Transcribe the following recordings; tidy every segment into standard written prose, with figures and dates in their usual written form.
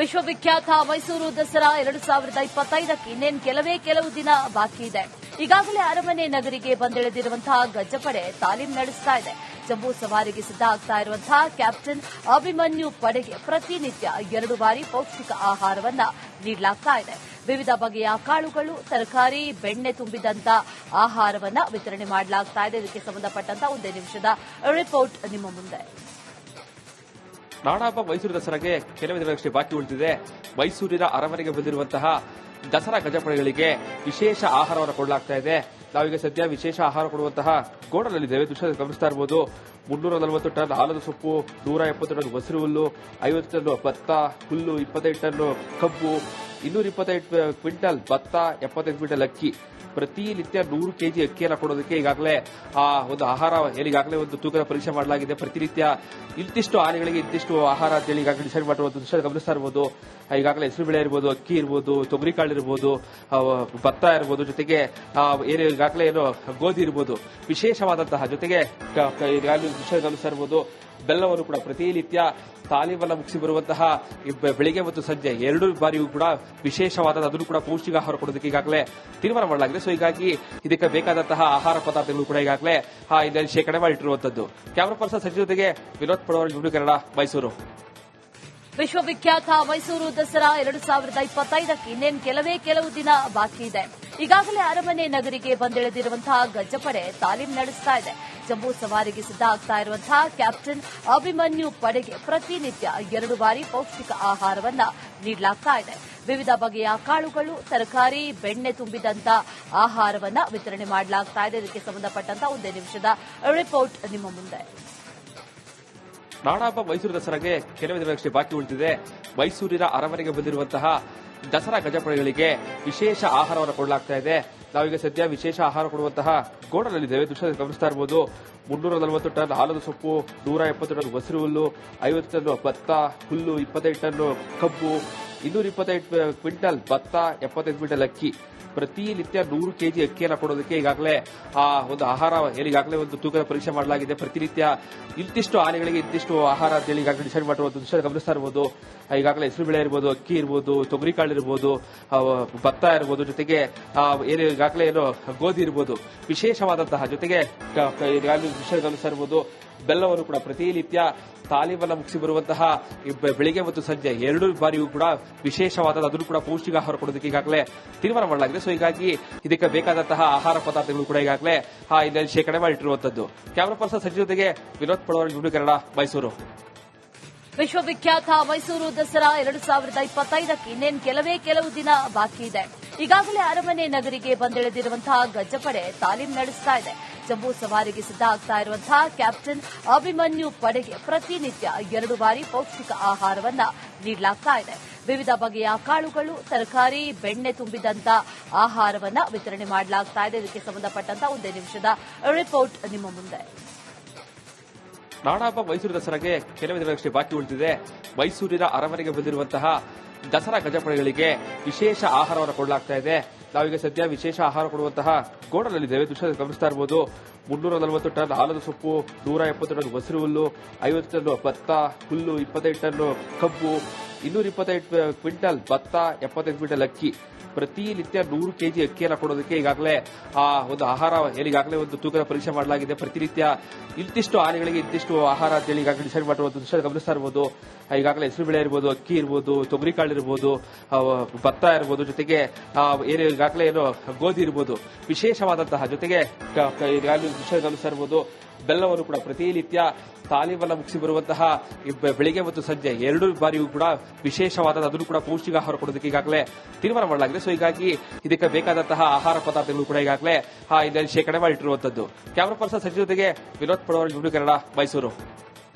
ವಿಶ್ವವಿಖ್ಯಾತ ಮೈಸೂರು ದಸರಾ 2025ಕ್ಕೆ ಇನ್ನೇನು ಕೆಲವು ದಿನ ಬಾಕಿ ಇದೆ. ಈಗಾಗಲೇ ಅರಮನೆ ನಗರಿಗೆ ಬಂದಿಳಿದಿರುವಂತಹ ಗಜಪಡೆ ತಾಲೀಮ್ ನಡೆಸ್ತಾ ಇದೆ. ಜಂಬೂ ಸವಾರಿಗೆ ಸಿದ್ಧ ಆಗ್ತಾ ಇರುವಂತಹ ಕ್ಯಾಪ್ಟನ್ ಅಭಿಮನ್ಯು ಪಡೆಗೆ ಪ್ರತಿನಿತ್ಯ 2 ಬಾರಿ ಪೌಷ್ಟಿಕ ಆಹಾರವನ್ನ ನೀಡಲಾಗ್ತಾ ಇದೆ. ವಿವಿಧ ಬಗೆಯ ಕಾಳುಗಳು, ತರಕಾರಿ, ಬೆಣ್ಣೆ ತುಂಬಿದಂತ ಆಹಾರವನ್ನ ವಿತರಣೆ ಮಾಡಲಾಗ್ತಾ ಇದೆ. ಇದಕ್ಕೆ ಸಂಬಂಧಪಟ್ಟಂತ ಒಂದೇ ನಿಮಿಷದ ರಿಪೋರ್ಟ್ ನಿಮ್ಮ ಮುಂದೆ. ನಾಡಹಬ್ಬ ಮೈಸೂರು ದಸರಾಗೆ ಕೆಲವೇ ದಿನಗಳಷ್ಟೇ ಬಾಕಿ ಉಳಿದಿದೆ. ಮೈಸೂರಿನ ಅರಮನೆಗೆ ಬಂದಿರುವಂತಹ ದಸರಾ ಗಜಪಡೆಗಳಿಗೆ ವಿಶೇಷ ಆಹಾರವನ್ನು ಕೊಡಲಾಗ್ತಾ ಇದೆ. ನಾವೀಗ ಸದ್ಯ ವಿಶೇಷ ಆಹಾರ ಕೊಡುವಂತಹ ಗೋಡನಲ್ಲಿದ್ದೇವೆ. ದೃಶ್ಯ ಗಮನಿಸ್ತಾ ಇರಬಹುದು. 340 ಟನ್ ಆಲದ ಸೊಪ್ಪು, 170 ಟನ್ ಹಸಿರು ಹುಲ್ಲು, 50 ಟನ್ ಭತ್ತ, ಹುಲ್ಲು, 25 ಟನ್ ಕಬ್ಬು, 225 ಕ್ವಿಂಟಲ್ ಭತ್ತ, 75 ಕ್ವಿಂಟಲ್ ಅಕ್ಕಿ, ಪ್ರತಿನಿತ್ಯ 100 ಕೆಜಿ ಅಕ್ಕಿಯನ್ನು ಕೊಡೋದಕ್ಕೆ ಈಗಾಗಲೇ ಒಂದು ಆಹಾರ ಈಗಾಗಲೇ ಒಂದು ತೂಕದ ಪರೀಕ್ಷೆ ಮಾಡಲಾಗಿದೆ. ಪ್ರತಿನಿತ್ಯ ಇಂತಿಷ್ಟು ಆನೆಗಳಿಗೆ ಇಂತಿಷ್ಟು ಆಹಾರ ಅಂತೇಳಿ ಈಗಾಗಲೇ ಡಿಸೈಡ್ ಮಾಡುವಂತ ದೃಶ್ಯ ಗಮನಿಸ್ತಾ ಇರಬಹುದು. ಈಗಾಗಲೇ ಹೆಸರು ಬೇಳೆ ಇರಬಹುದು, ಅಕ್ಕಿ ಇರಬಹುದು, ತೊಗರಿ ಕಾಳು ಇರಬಹುದು, ಭತ್ತ ಇರಬಹುದು, ಜೊತೆಗೆ ಈಗಾಗಲೇ ಏನು ಗೋಧಿ ಇರಬಹುದು, ವಿಶೇಷವಾದಂತಹ ಜೊತೆಗೆ ದೃಶ್ಯ ಗಮನಿಸ್ತಾ ಇರಬಹುದು. ಬೆಲ್ಲವನ್ನು ಕೂಡ ಪ್ರತಿನಿತ್ಯ ತಾಲೀಮನ್ನು ಮುಗಿಸಿ ಬರುವಂತಹ ಬೆಳಿಗ್ಗೆ ಮತ್ತು ಸಂಜೆ 2 ಬಾರಿಯೂ ಕೂಡ ವಿಶೇಷವಾದ ಅದನ್ನು ಕೂಡ ಪೌಷ್ಟಿಕ ಆಹಾರ ಕೊಡೋದಕ್ಕೆ ಈಗಾಗಲೇ ತೀರ್ಮಾನ ಮಾಡಲಾಗಿದೆ. ಸೊ ಹೀಗಾಗಿ ಇದಕ್ಕೆ ಬೇಕಾದಂತಹ ಆಹಾರ ಪದಾರ್ಥಗಳು ಕೂಡ ಈಗಾಗಲೇ ಇದರಲ್ಲಿ ಶೇಖರಣೆ ಮಾಡಿಟ್ಟಿರುವಂತದ್ದು. ಕ್ಯಾಮರಾ ಪರ್ಸನ್ ಸಂಜೆ ಜೊತೆಗೆ ವಿನೋದ್ ಪಡವರ್, ನ್ಯೂಸ್ ಕನ್ನಡ, ಮೈಸೂರು. ವಿಶ್ವವಿಖ್ಯಾತ ಮೈಸೂರು ದಸರಾ 2025ಕ್ಕೆ ಇನ್ನೇನು ಕೆಲವು ದಿನ ಬಾಕಿ ಇದೆ. ಈಗಾಗಲೇ ಅರಮನೆ ನಗರಿಗೆ ಬಂದಿಳಿದಿರುವಂತಹ ಗಜಪಡೆ ತಾಲೀಮ್ ನಡೆಸ್ತಾ ಇದೆ. ಜಂಬೂ ಸವಾರಿಗೆ ಸಿದ್ಧ ಆಗ್ತಾ ಇರುವಂತಹ ಕ್ಯಾಪ್ಟನ್ ಅಭಿಮನ್ಯು ಪಡೆಗೆ ಪ್ರತಿನಿತ್ಯ 2 ಬಾರಿ ಪೌಷ್ಟಿಕ ಆಹಾರವನ್ನ ನೀಡಲಾಗ್ತಾ ಇದೆ. ವಿವಿಧ ಬಗೆಯ ಕಾಳುಗಳು, ತರಕಾರಿ, ಬೆಣ್ಣೆ ತುಂಬಿದಂತ ಆಹಾರವನ್ನ ವಿತರಣೆ ಮಾಡಲಾಗ್ತಾ ಇದೆ. ಇದಕ್ಕೆ ಸಂಬಂಧಪಟ್ಟಂತ ಒಂದೇ ನಿಮಿಷದ ರಿಪೋರ್ಟ್ ನಿಮ್ಮ ಮುಂದೆ. ನಾಡಹಬ್ಬ ಮೈಸೂರು ದಸರಾಗೆ ಕೆಲವೇ ದಿನಗಳಷ್ಟೇ ಬಾಕಿ ಉಳಿದಿದೆ. ಮೈಸೂರಿನ ಅರಮನೆಗೆ ಬಂದಿರುವಂತಹ ದಸರಾ ಗಜಪಡೆಗಳಿಗೆ ವಿಶೇಷ ಆಹಾರವನ್ನು ಕೊಡಲಾಗ್ತಾ ಇದೆ. ನಾವೀಗ ಸದ್ಯ ವಿಶೇಷ ಆಹಾರ ಕೊಡುವಂತಹ ಗೋಡನಲ್ಲಿದ್ದೇವೆ. ದೃಶ್ಯ ಗಮನಿಸ್ತಾ ಇರಬಹುದು. 340 ಟನ್ ಆಲದ ಸೊಪ್ಪು, 170 ಟನ್ ಹಸಿರು ಹುಲ್ಲು, 50 ಟನ್ ಭತ್ತ, ಹುಲ್ಲು, 25 ಟನ್ ಕಬ್ಬು, 225 ಕ್ವಿಂಟಲ್ ಭತ್ತ, 75 ಕ್ವಿಂಟಲ್ ಅಕ್ಕಿ, ಪ್ರತಿನಿತ್ಯ 100 ಕೆಜಿ ಅಕ್ಕಿಯನ್ನು ಕೊಡೋದಕ್ಕೆ ಈಗಾಗಲೇ ಒಂದು ಆಹಾರ ಈಗಾಗಲೇ ಒಂದು ತೂಕದ ಪರೀಕ್ಷೆ ಮಾಡಲಾಗಿದೆ. ಪ್ರತಿನಿತ್ಯ ಇಂತಿಷ್ಟು ಆನೆಗಳಿಗೆ ಇಂತಿಷ್ಟು ಆಹಾರ ಅಂತೇಳಿ ಈಗಾಗಲೇ ಡಿಸೈಡ್ ಮಾಡುವಂತ ದೃಶ್ಯ ಗಮನಿಸ್ತಾ ಇರಬಹುದು. ಈಗಾಗಲೇ ಹೆಸರು ಬೇಳೆ ಇರಬಹುದು, ಅಕ್ಕಿ ಇರಬಹುದು, ತೊಗರಿ ಕಾಳು ಇರಬಹುದು, ಭತ್ತ ಇರಬಹುದು, ಜೊತೆಗೆ ಈಗಾಗಲೇ ಏನು ಗೋಧಿ ಇರಬಹುದು, ವಿಶೇಷವಾದಂತಹ ಜೊತೆಗೆ ದೃಶ್ಯ ಗಮನಿಸ್ತಾ ಇರಬಹುದು. ಬೆಲ್ಲವನ್ನು ಕೂಡ ಪ್ರತಿನಿತ್ಯ ತಾಲೀಮನ್ನು ಮುಗಿಸಿ ಬರುವಂತಹ ಬೆಳಿಗ್ಗೆ ಮತ್ತು ಸಂಜೆ 2 ಬಾರಿಯೂ ಕೂಡ ವಿಶೇಷವಾದ ಅದನ್ನು ಕೂಡ ಪೌಷ್ಟಿಕ ಆಹಾರ ಕೊಡೋದಕ್ಕೆ ಈಗಾಗಲೇ ತೀರ್ಮಾನ ಮಾಡಲಾಗಿದೆ. ಸೊ ಹೀಗಾಗಿ ಇದಕ್ಕೆ ಬೇಕಾದಂತಹ ಆಹಾರ ಪದಾರ್ಥಗಳು ಕೂಡ ಈಗಾಗಲೇ ಇದರಲ್ಲಿ ಶೇಖರಣೆ ಮಾಡಿಟ್ಟಿರುವಂತದ್ದು. ಕ್ಯಾಮರಾ ಪರ್ಸನ್ ಸಂಜೆ ಜೊತೆಗೆ ವಿನೋದ್ ಪಡವರ್, ನ್ಯೂಸ್ ಕನ್ನಡ, ಮೈಸೂರು. ವಿಶ್ವವಿಖ್ಯಾತ ಮೈಸೂರು ದಸರಾ 2025ಕ್ಕೆ ಇನ್ನೇನು ಕೆಲವು ದಿನ ಬಾಕಿ ಇದೆ. ಈಗಾಗಲೇ ಅರಮನೆ ನಗರಿಗೆ ಬಂದಿಳಿದಿರುವಂತಹ ಗಜಪಡೆ ತಾಲೀಮ್ ನಡೆಸ್ತಾ ಇದೆ. ಜಂಬೂ ಸವಾರಿಗೆ ಸಿದ್ಧ ಆಗ್ತಾ ಇರುವಂತಹ ಕ್ಯಾಪ್ಟನ್ ಅಭಿಮನ್ಯು ಪಡೆಗೆ ಪ್ರತಿನಿತ್ಯ 2 ಬಾರಿ ಪೌಷ್ಟಿಕ ಆಹಾರವನ್ನ ನೀಡಲಾಗ್ತಾ ಇದೆ. ವಿವಿಧ ಬಗೆಯ ಕಾಳುಗಳು, ತರಕಾರಿ, ಬೆಣ್ಣೆ ತುಂಬಿದಂತ ಆಹಾರವನ್ನ ವಿತರಣೆ ಮಾಡಲಾಗ್ತಾ ಇದೆ. ಇದಕ್ಕೆ ಸಂಬಂಧಪಟ್ಟಂತ ಒಂದೇ ನಿಮಿಷದ ರಿಪೋರ್ಟ್ ನಿಮ್ಮ ಮುಂದೆ. ನಾಡಹಬ್ಬ ಮೈಸೂರು ದಸರಾಗೆ ಕೆಲವೇ ದಿನಗಳಷ್ಟೇ ಬಾಕಿ ಉಳಿದಿದೆ. ಮೈಸೂರಿನ ಅರಮನೆಗೆ ಬಂದಿರುವಂತಹ ದಸರಾ ಗಜಪಡೆಗಳಿಗೆ ವಿಶೇಷ ಆಹಾರವನ್ನು ಕೊಡಲಾಗ್ತಾ ಇದೆ. ನಾವೀಗ ಸದ್ಯ ವಿಶೇಷ ಆಹಾರ ಕೊಡುವಂತಹ ಗೋಡನಲ್ಲಿದ್ದೇವೆ. ದೃಶ್ಯ ಗಮನಿಸ್ತಾ ಇರಬಹುದು. 340 ಟನ್ ಆಲದ ಸೊಪ್ಪು, 170 ಟನ್ ಹಸಿರು ಹುಲ್ಲು, 50 ಟನ್ ಭತ್ತ, ಹುಲ್ಲು, 25 ಟನ್ ಕಬ್ಬು, 225 ಕ್ವಿಂಟಲ್ ಭತ್ತ, 75 ಕ್ವಿಂಟಲ್ ಅಕ್ಕಿ, ಪ್ರತಿನಿತ್ಯ 100 ಕೆಜಿ ಅಕ್ಕಿಯನ್ನು ಕೊಡೋದಕ್ಕೆ ಈಗಾಗಲೇ ಒಂದು ಆಹಾರ ಈಗಾಗಲೇ ಒಂದು ತೂಕದ ಪರೀಕ್ಷೆ ಮಾಡಲಾಗಿದೆ. ಪ್ರತಿನಿತ್ಯ ಇಂತಿಷ್ಟು ಆನೆಗಳಿಗೆ ಇಂತಿಷ್ಟು ಆಹಾರ ಅಂತೇಳಿ ಈಗಾಗಲೇ ಡಿಸೈಡ್ ಮಾಡುವಂತ ದೃಶ್ಯ ಗಮನಿಸ್ತಾ ಇರಬಹುದು. ಈಗಾಗಲೇ ಹೆಸರು ಬೇಳೆ ಇರಬಹುದು, ಅಕ್ಕಿ ಇರಬಹುದು, ತೊಗರಿ ಕಾಳು ಇರಬಹುದು, ಭತ್ತ ಇರಬಹುದು, ಜೊತೆಗೆ ಈಗಾಗಲೇ ಏನು ಗೋಧಿ ಇರಬಹುದು, ವಿಶೇಷವಾದಂತಹ ಜೊತೆಗೆ ದೃಶ್ಯ ಗಮನಿಸ್ತಾ ಇರಬಹುದು. ಬೆಲ್ಲವನ್ನು ಕೂಡ ಪ್ರತಿನಿತ್ಯ ತಾಲೀಮನ್ನು ಮುಗಿಸಿ ಬರುವಂತಹ ಬೆಳಿಗ್ಗೆ ಮತ್ತು ಸಂಜೆ 2 ಬಾರಿಯೂ ಕೂಡ ವಿಶೇಷವಾದ ಅದನ್ನು ಕೂಡ ಪೌಷ್ಟಿಕ ಆಹಾರ ಕೊಡೋದಕ್ಕೆ ಈಗಾಗಲೇ ತೀರ್ಮಾನ ಮಾಡಲಾಗಿದೆ. ಸೊ ಹೀಗಾಗಿ ಇದಕ್ಕೆ ಬೇಕಾದಂತಹ ಆಹಾರ ಪದಾರ್ಥಗಳು ಕೂಡ ಈಗಾಗಲೇ ಇದರಲ್ಲಿ ಶೇಖರಣೆ ಮಾಡಿಟ್ಟಿರುವಂತದ್ದು. ಕ್ಯಾಮರಾ ಪರ್ಸನ್ ಸಂಜೆ ಜೊತೆಗೆ ವಿನೋದ್ ಪಡವರ್, ನ್ಯೂಸ್ ಕನ್ನಡ, ಮೈಸೂರು.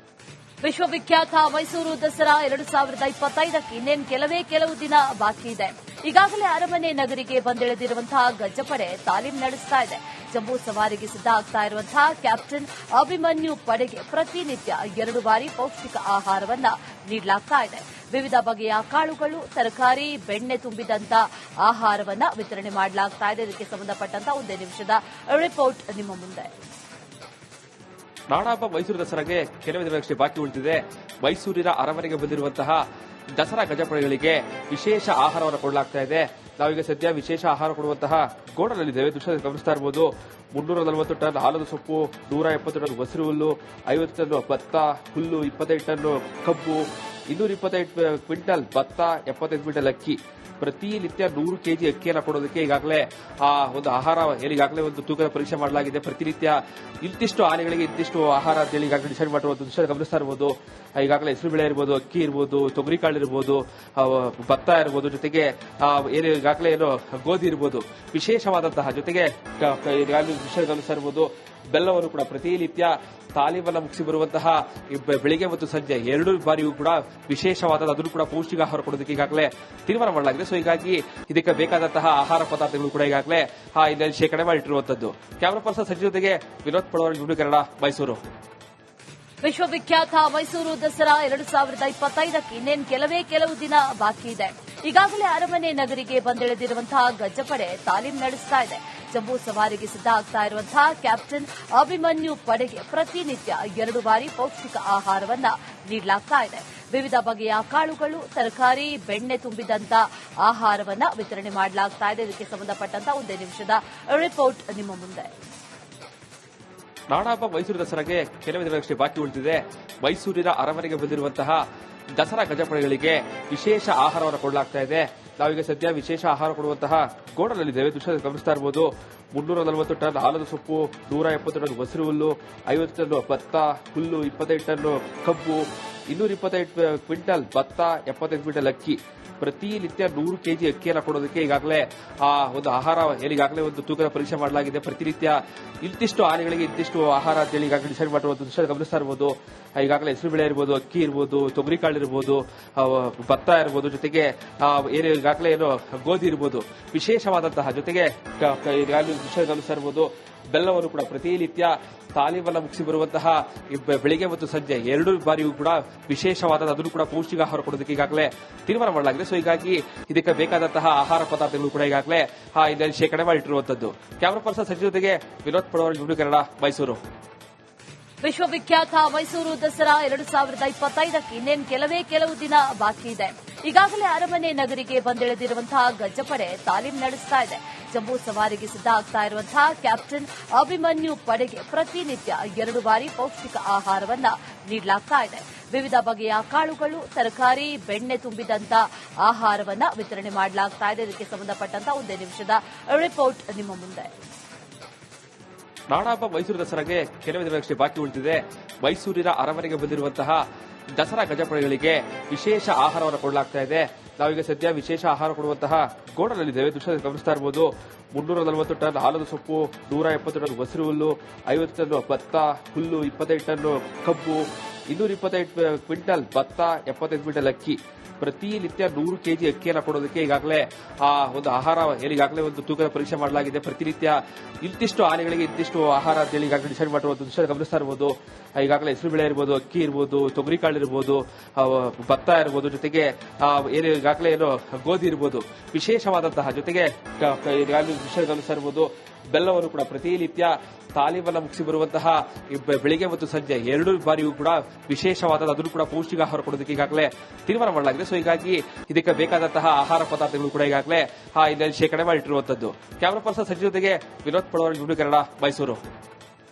ವಿಶ್ವವಿಖ್ಯಾತ ಮೈಸೂರು ದಸರಾ 2025ಕ್ಕೆ ಇನ್ನೇನು ಕೆಲವು ದಿನ ಬಾಕಿ ಇದೆ. ಈಗಾಗಲೇ ಅರಮನೆ ನಗರಿಗೆ ಬಂದಿಳಿದಿರುವಂತಹ ಗಜಪಡೆ ತಾಲೀಮ್ ನಡೆಸ್ತಾ ಇದೆ. ಜಂಬೂ ಸವಾರಿಗೆ ಸಿದ್ಧ ಆಗ್ತಾ ಇರುವಂತಹ ಕ್ಯಾಪ್ಟನ್ ಅಭಿಮನ್ಯು ಪಡೆಗೆ ಪ್ರತಿನಿತ್ಯ 2 ಬಾರಿ ಪೌಷ್ಟಿಕ ಆಹಾರವನ್ನ ನೀಡಲಾಗ್ತಾ ಇದೆ. ವಿವಿಧ ಬಗೆಯ ಕಾಳುಗಳು, ತರಕಾರಿ, ಬೆಣ್ಣೆ ತುಂಬಿದಂತ ಆಹಾರವನ್ನ ವಿತರಣೆ ಮಾಡಲಾಗ್ತಾ ಇದೆ. ಇದಕ್ಕೆ ಸಂಬಂಧಪಟ್ಟಂತ ಒಂದೇ ನಿಮಿಷದ ರಿಪೋರ್ಟ್ ನಿಮ್ಮ ಮುಂದೆ. ನಾಡಹಬ್ಬ ಮೈಸೂರು ದಸರಾಗೆ ಕೆಲವೇ ದಿನಗಳಷ್ಟೇ ಬಾಕಿ ಉಳಿದಿದೆ. ಮೈಸೂರಿನ ಅರಮನೆಗೆ ಬಂದಿರುವಂತಹ ದಸರಾ ಗಜಪಡೆಗಳಿಗೆ ವಿಶೇಷ ಆಹಾರವನ್ನು ಕೊಡಲಾಗ್ತಾ ಇದೆ. ನಾವೀಗ ಸದ್ಯ ವಿಶೇಷ ಆಹಾರ ಕೊಡುವಂತಹ ಗೋಡನಲ್ಲಿದ್ದೇವೆ. ದೃಶ್ಯದಲ್ಲಿ ಗಮನಿಸ್ತಾ ಇರಬಹುದು. 340 ಟನ್ ಆಲದ ಸೊಪ್ಪು, 170 ಟನ್ ಹಸಿರು ಹುಲ್ಲು, 50 ಟನ್ ಭತ್ತ, ಹುಲ್ಲು, 25 ಟನ್ ಕಬ್ಬು, 225 ಕ್ವಿಂಟಲ್ ಭತ್ತ, 75 ಕ್ವಿಂಟಲ್ ಅಕ್ಕಿ. ಪ್ರತಿನಿತ್ಯ 100 ಕೆಜಿ ಅಕ್ಕಿಯನ್ನು ಕೊಡೋದಕ್ಕೆ ಈಗಾಗಲೇ ಆ ಒಂದು ಆಹಾರ ಈಗಾಗಲೇ ಒಂದು ತೂಕದ ಪರೀಕ್ಷೆ ಮಾಡಲಾಗಿದೆ. ಪ್ರತಿನಿತ್ಯ ಇಂತಿಷ್ಟು ಆನೆಗಳಿಗೆ ಇಂತಿಷ್ಟು ಆಹಾರ ಅಂತ ಹೇಳಿ ಈಗಾಗಲೇ ಡಿಸೈಡ್ ಮಾಡಿರುವ ದೃಶ್ಯ ಗಮನಿಸ್ತಾ ಇರಬಹುದು. ಈಗಾಗಲೇ ಹೆಸರು ಬೇಳೆ ಇರಬಹುದು, ಅಕ್ಕಿ ಇರಬಹುದು, ತೊಗರಿ ಕಾಳು ಇರಬಹುದು, ಭತ್ತ ಇರಬಹುದು, ಜೊತೆಗೆ ಏನು ಈಗಾಗಲೇ ಏನು ಗೋಧಿ ಇರಬಹುದು, ವಿಶೇಷವಾದಂತಹ ಜೊತೆಗೆ ದೃಶ್ಯ ಗಮನಿಸ್ತಾ ಇರಬಹುದು. ಬೆಲ್ಲವನ್ನು ಕೂಡ ಪ್ರತಿನಿತ್ಯ ತಾಲೀಮನ್ನು ಮುಗಿಸಿ ಬರುವಂತಹ ಬೆಳಿಗ್ಗೆ ಮತ್ತು ಸಂಜೆ 2 ಬಾರಿಯೂ ಕೂಡ ವಿಶೇಷವಾದ ಅದನ್ನು ಕೂಡ ಪೌಷ್ಟಿಕ ಆಹಾರ ಕೊಡೋದಕ್ಕೆ ಈಗಾಗಲೇ ತೀರ್ಮಾನ ಮಾಡಲಾಗಿದೆ. ಸೊ ಹೀಗಾಗಿ ಇದಕ್ಕೆ ಬೇಕಾದಂತಹ ಆಹಾರ ಪದಾರ್ಥಗಳು ಕೂಡ ಈಗಾಗಲೇ ಇದರಲ್ಲಿ ಶೇಖರಣೆ ಮಾಡಿಟ್ಟಿರುವಂತದ್ದು. ಕ್ಯಾಮರಾ ಪರ್ಸನ್ ಸಂಜೆ ಜೊತೆಗೆ ವಿನೋದ್ ಪಡವರ್, ನ್ಯೂಸ್ ಕನ್ನಡ, ಮೈಸೂರು. ವಿಶ್ವವಿಖ್ಯಾತ ಮೈಸೂರು ದಸರಾ 2025ಕ್ಕೆ ಇನ್ನೇನು ಕೆಲವು ದಿನ ಬಾಕಿ ಇದೆ. ಈಗಾಗಲೇ ಅರಮನೆ ನಗರಿಗೆ ಬಂದಿಳಿದಿರುವಂತಹ ಗಜಪಡೆ ತಾಲೀಮ್ ನಡೆಸ್ತಾ ಇದೆ. ಜಂಬೂ ಸವಾರಿಗೆ ಸಿದ್ಧ ಆಗ್ತಾ ಇರುವಂತಹ ಕ್ಯಾಪ್ಟನ್ ಅಭಿಮನ್ಯು ಪಡೆಗೆ ಪ್ರತಿನಿತ್ಯ 2 ಬಾರಿ ಪೌಷ್ಟಿಕ ಆಹಾರವನ್ನ ನೀಡಲಾಗ್ತಾ ಇದೆ. ವಿವಿಧ ಬಗೆಯ ಕಾಳುಗಳು, ತರಕಾರಿ, ಬೆಣ್ಣೆ ತುಂಬಿದಂತ ಆಹಾರವನ್ನ ವಿತರಣೆ ಮಾಡಲಾಗ್ತಾ ಇದೆ. ಇದಕ್ಕೆ ಸಂಬಂಧಪಟ್ಟಂತ 1 ನಿಮಿಷದ ರಿಪೋರ್ಟ್ ನಿಮ್ಮ ಮುಂದೆ. ನಾಡಹಬ್ಬ ಮೈಸೂರು ದಸರಾಗೆ ಕೆಲವೇ ದಿನಗಳಷ್ಟೇ ಬಾಕಿ ಉಳಿದಿದೆ. ಮೈಸೂರಿನ ಅರಮನೆಗೆ ಬಂದಿರುವಂತಹ ದಸರಾ ಗಜಪಡೆಗಳಿಗೆ ವಿಶೇಷ ಆಹಾರವನ್ನು ಕೊಡಲಾಗ್ತಾ ಇದೆ. ನಾವೀಗ ಸದ್ಯ ವಿಶೇಷ ಆಹಾರ ಕೊಡುವಂತಹ ಗೋಡನಲ್ಲಿದ್ದೇವೆ. ದೃಶ್ಯದಲ್ಲಿ ಗಮನಿಸ್ತಾ ಇರಬಹುದು. 340 ಟನ್ ಆಲದ ಸೊಪ್ಪು, 170 ಟನ್ ಹಸಿರು ಹುಲ್ಲು, 50 ಟನ್ ಭತ್ತ, ಹುಲ್ಲು, 25 ಟನ್ ಕಬ್ಬು, 225 ಕ್ವಿಂಟಲ್ ಭತ್ತ, 75 ಕ್ವಿಂಟಲ್ ಅಕ್ಕಿ. ಪ್ರತಿನಿತ್ಯ 100 ಕೆಜಿ ಅಕ್ಕಿಯನ್ನು ಕೊಡೋದಕ್ಕೆ ಈಗಾಗಲೇ ಆ ಒಂದು ಆಹಾರ ಈಗಾಗಲೇ ಒಂದು ತೂಕದ ಪರೀಕ್ಷೆ ಮಾಡಲಾಗಿದೆ. ಪ್ರತಿನಿತ್ಯ ಇಂತಿಷ್ಟು ಆನೆಗಳಿಗೆ ಇಂತಿಷ್ಟು ಆಹಾರ ಅಂತ ಹೇಳಿ ಈಗಾಗಲೇ ಡಿಸೈಡ್ ಮಾಡಿರುವ ದೃಶ್ಯ ಗಮನಿಸ್ತಾ ಇರಬಹುದು. ಈಗಾಗಲೇ ಹೆಸರು ಬೇಳೆ ಇರಬಹುದು, ಅಕ್ಕಿ ಇರಬಹುದು, ತೊಗರಿ ಕಾಳು ಇರಬಹುದು, ಭತ್ತ ಇರಬಹುದು, ಜೊತೆಗೆ ಏನು ಈಗಾಗಲೇ ಏನು ಗೋಧಿ ಇರಬಹುದು, ವಿಶೇಷವಾದಂತಹ ಜೊತೆಗೆ ದೃಶ್ಯ ಗಮನಿಸ್ತಾ ಇರಬಹುದು. ಬೆಲ್ಲವನ್ನು ಕೂಡ ಪ್ರತಿನಿತ್ಯ ತಾಲೀಮನ್ನು ಮುಗಿಸಿ ಬರುವಂತಹ ಬೆಳಿಗ್ಗೆ ಮತ್ತು ಸಂಜೆ 2 ಬಾರಿಯೂ ಕೂಡ ವಿಶೇಷವಾದ ಅದನ್ನು ಕೂಡ ಪೌಷ್ಟಿಕ ಆಹಾರ ಕೊಡೋದಕ್ಕೆ ಈಗಾಗಲೇ ತೀರ್ಮಾನ ಮಾಡಲಾಗಿದೆ. ಸೊ ಹೀಗಾಗಿ ಇದಕ್ಕೆ ಬೇಕಾದಂತಹ ಆಹಾರ ಪದಾರ್ಥಗಳು ಕೂಡ ಈಗಾಗಲೇ ಇದರಲ್ಲಿ ಶೇಖರಣೆ ಮಾಡಿಟ್ಟಿರುವಂತದ್ದು. ಕ್ಯಾಮರಾ ಪರ್ಸನ್ ಸಂಜೆ ಜೊತೆಗೆ ವಿನೋದ್ ಪಡವರ್, ನ್ಯೂಸ್ ಕನ್ನಡ, ಮೈಸೂರು. ವಿಶ್ವವಿಖ್ಯಾತ ಮೈಸೂರು ದಸರಾ 2025ಕ್ಕೆ ಇನ್ನೇನು ಕೆಲವು ದಿನ ಬಾಕಿ ಇದೆ. ಈಗಾಗಲೇ ಅರಮನೆ ನಗರಿಗೆ ಬಂದಿಳಿದಿರುವಂತಹ ಗಜಪಡೆ ತಾಲೀಮ್ ನಡೆಸ್ತಾ ಇದೆ. ಜಂಬೂ ಸವಾರಿಗೆ ಸಿದ್ಧ ಆಗ್ತಾ ಇರುವಂತಹ ಕ್ಯಾಪ್ಟನ್ ಅಭಿಮನ್ಯು ಪಡೆಗೆ ಪ್ರತಿನಿತ್ಯ 2 ಬಾರಿ ಪೌಷ್ಟಿಕ ಆಹಾರವನ್ನ ನೀಡಲಾಗ್ತಾ ಇದೆ. ವಿವಿಧ ಬಗೆಯ ಕಾಳುಗಳು, ತರಕಾರಿ, ಬೆಣ್ಣೆ ತುಂಬಿದಂತ ಆಹಾರವನ್ನ ವಿತರಣೆ ಮಾಡಲಾಗ್ತಾ ಇದೆ. ಇದಕ್ಕೆ ಸಂಬಂಧಪಟ್ಟಂತ 1 ನಿಮಿಷದ ರಿಪೋರ್ಟ್ ನಿಮ್ಮ ಮುಂದೆ. ನಾಡಹಬ್ಬ ಮೈಸೂರು ದಸರಾಗೆ ಕೆಲವೇ ದಿನಗಳಷ್ಟೇ ಬಾಕಿ ಉಳಿದಿದೆ. ಮೈಸೂರಿನ ಅರಮನೆಗೆ ಬಂದಿರುವಂತಹ ದಸರಾ ಗಜಪಡೆಗಳಿಗೆ ವಿಶೇಷ ಆಹಾರವನ್ನು ಕೊಡಲಾಗ್ತಾ ಇದೆ. ನಾವೀಗ ಸದ್ಯ ವಿಶೇಷ ಆಹಾರ ಕೊಡುವಂತಹ ಗೋಡನಲ್ಲಿದ್ದೇವೆ. ದೃಶ್ಯದಲ್ಲಿ ಗಮನಿಸ್ತಾ ಇರಬಹುದು. 340 ಟನ್ ಆಲದ ಸೊಪ್ಪು, 170 ಟನ್ ಹಸಿರು ಹುಲ್ಲು, 50 ಟನ್ ಭತ್ತ, ಹುಲ್ಲು, 25 ಟನ್ ಕಬ್ಬು, 225 ಕ್ವಿಂಟಲ್ ಭತ್ತ, 75 ಕ್ವಿಂಟಲ್ ಅಕ್ಕಿ. ಪ್ರತಿನಿತ್ಯ 100 ಕೆಜಿ ಅಕ್ಕಿಯನ್ನು ಕೊಡೋದಕ್ಕೆ ಈಗಾಗಲೇ ಆ ಒಂದು ಆಹಾರ ಈಗಾಗಲೇ ಒಂದು ತೂಕದ ಪರೀಕ್ಷೆ ಮಾಡಲಾಗಿದೆ. ಪ್ರತಿನಿತ್ಯ ಇಂತಿಷ್ಟು ಆನೆಗಳಿಗೆ ಇಂತಿಷ್ಟು ಆಹಾರ ಅಂತ ಹೇಳಿ ಈಗಾಗಲೇ ಡಿಸೈಡ್ ಮಾಡಿರುವ ದೃಶ್ಯ ಗಮನಿಸ್ತಾ ಇರಬಹುದು. ಈಗಾಗಲೇ ಹೆಸರು ಬೇಳೆ ಇರಬಹುದು, ಅಕ್ಕಿ ಇರಬಹುದು, ತೊಗರಿ ಕಾಳು ಇರಬಹುದು, ಭತ್ತ ಇರಬಹುದು, ಜೊತೆಗೆ ಏನು ಈಗಾಗಲೇ ಏನು ಗೋಧಿ ಇರಬಹುದು, ವಿಶೇಷವಾದಂತಹ ಜೊತೆಗೆ ದೃಶ್ಯ ಗಮನಿಸ್ತಾ ಇರಬಹುದು. ಬೆಲ್ಲವನ್ನು ಕೂಡ ಪ್ರತಿನಿತ್ಯ ತಾಲೀಮನ್ನು ಮುಗಿಸಿ ಬರುವಂತಹ ಬೆಳಿಗ್ಗೆ ಮತ್ತು ಸಂಜೆ 2 ಬಾರಿಯೂ ಕೂಡ ವಿಶೇಷವಾದ ಅದನ್ನು ಕೂಡ ಪೌಷ್ಟಿಕ ಆಹಾರ ಕೊಡೋದಕ್ಕೆ ಈಗಾಗಲೇ ತೀರ್ಮಾನ ಮಾಡಲಾಗಿದೆ. ಸೊ ಹೀಗಾಗಿ ಇದಕ್ಕೆ ಬೇಕಾದಂತಹ ಆಹಾರ ಪದಾರ್ಥಗಳು ಕೂಡ ಈಗಾಗಲೇ ಇದರಲ್ಲಿ ಶೇಖರಣೆ ಮಾಡಿಟ್ಟಿರುವಂತದ್ದು. ಕ್ಯಾಮರಾ ಪರ್ಸನ್ ಸಂಜೆ ಜೊತೆಗೆ ವಿನೋದ್ ಪಡವರ್, ನ್ಯೂಸ್ ಕನ್ನಡ, ಮೈಸೂರು.